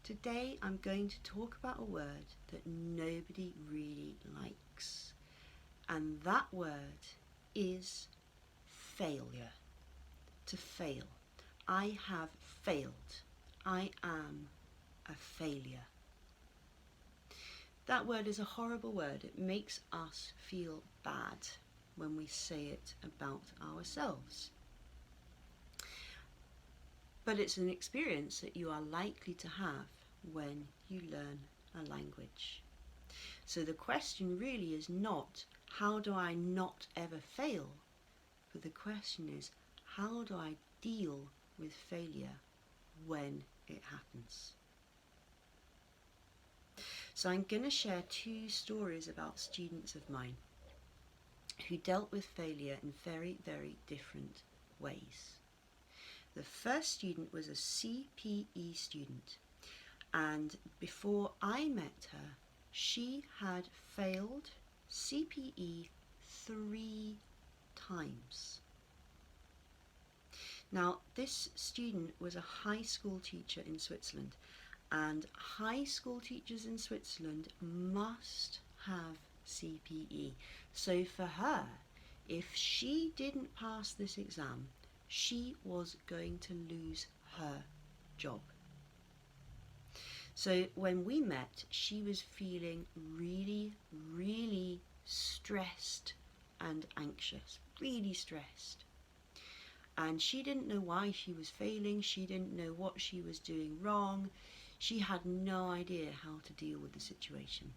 Today I'm going to talk about a word that nobody really likes, and that word is failure. To fail. I have failed. I am a failure. That word is a horrible word. It makes us feel bad when we say it about ourselves. But it's an experience that you are likely to have when you learn a language. So the question really is not, how do I not ever fail? But the question is, how do I deal with failure when it happens? So I'm going to share two stories about students of mine who dealt with failure in very, very different ways. The first student was a CPE student, and before I met her, she had failed CPE 3 times. Now, this student was a high school teacher in Switzerland, and high school teachers in Switzerland must have CPE. So for her, if she didn't pass this exam, she was going to lose her job. So when we met, she was feeling really, really stressed and anxious, really stressed. And she didn't know why she was failing, she didn't know what she was doing wrong, she had no idea how to deal with the situation.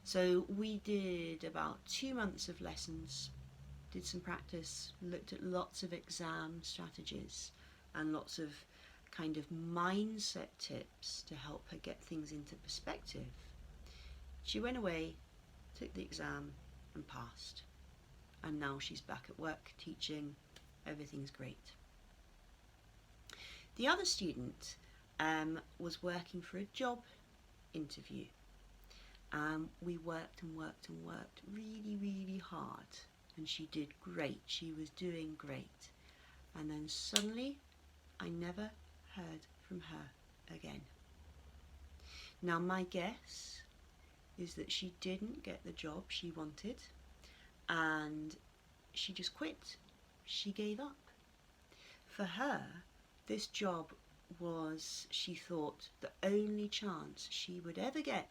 So we did about 2 months of lessons, did some practice, looked at lots of exam strategies and lots of kind of mindset tips to help her get things into perspective. She went away, took the exam and passed. And now she's back at work teaching, everything's great. The other student was working for a job interview. We worked and worked and worked really, really hard, and she did great, she was doing great. And then suddenly I never heard from her again. Now my guess is that she didn't get the job she wanted, and she just quit. She gave up. For her, this job was, she thought, the only chance she would ever get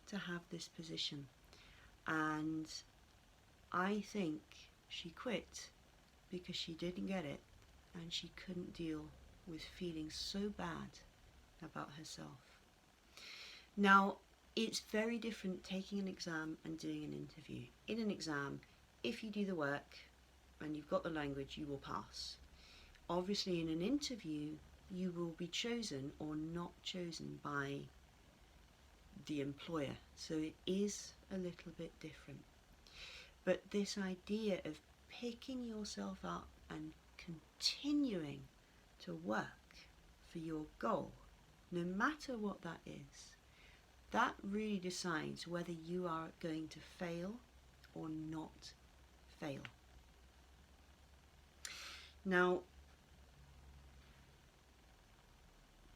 to have this position. And I think she quit because she didn't get it and she couldn't deal with feeling so bad about herself. Now, it's very different taking an exam and doing an interview. In an exam, if you do the work and you've got the language, you will pass. Obviously, in an interview, you will be chosen or not chosen by the employer. So it is a little bit different. But this idea of picking yourself up and continuing to work for your goal, no matter what that is, that really decides whether you are going to fail or not fail. Now,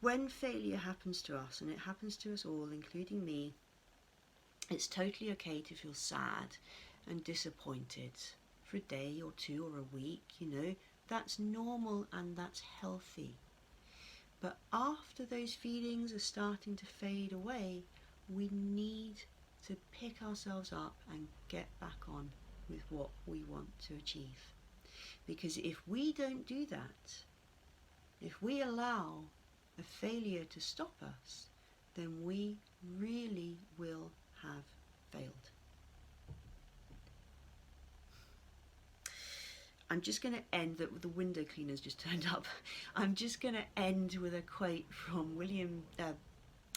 when failure happens to us, and it happens to us all, including me, it's totally okay to feel sad and disappointed for a day or two or a week, that's normal and that's healthy. But after those feelings are starting to fade away, we need to pick ourselves up and get back on with what we want to achieve. Because if we don't do that, if we allow a failure to stop us, then we really will have failed. I'm just going to end, the window cleaner's just turned up. I'm just going to end with a quote from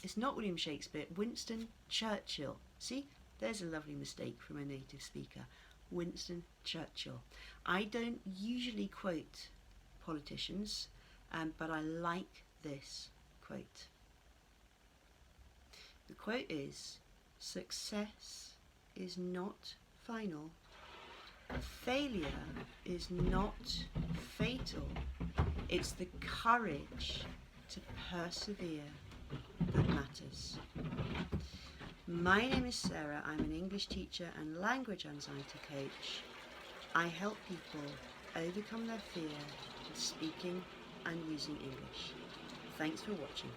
it's not William Shakespeare, Winston Churchill. See, there's a lovely mistake from a native speaker. Winston Churchill. I don't usually quote politicians, but I like this quote. The quote is, "Success is not final. Failure is not fatal. It's the courage to persevere that matters. My name is Sarah. I'm an English teacher and language anxiety coach. I help people overcome their fear of speaking and using English. Thanks for watching.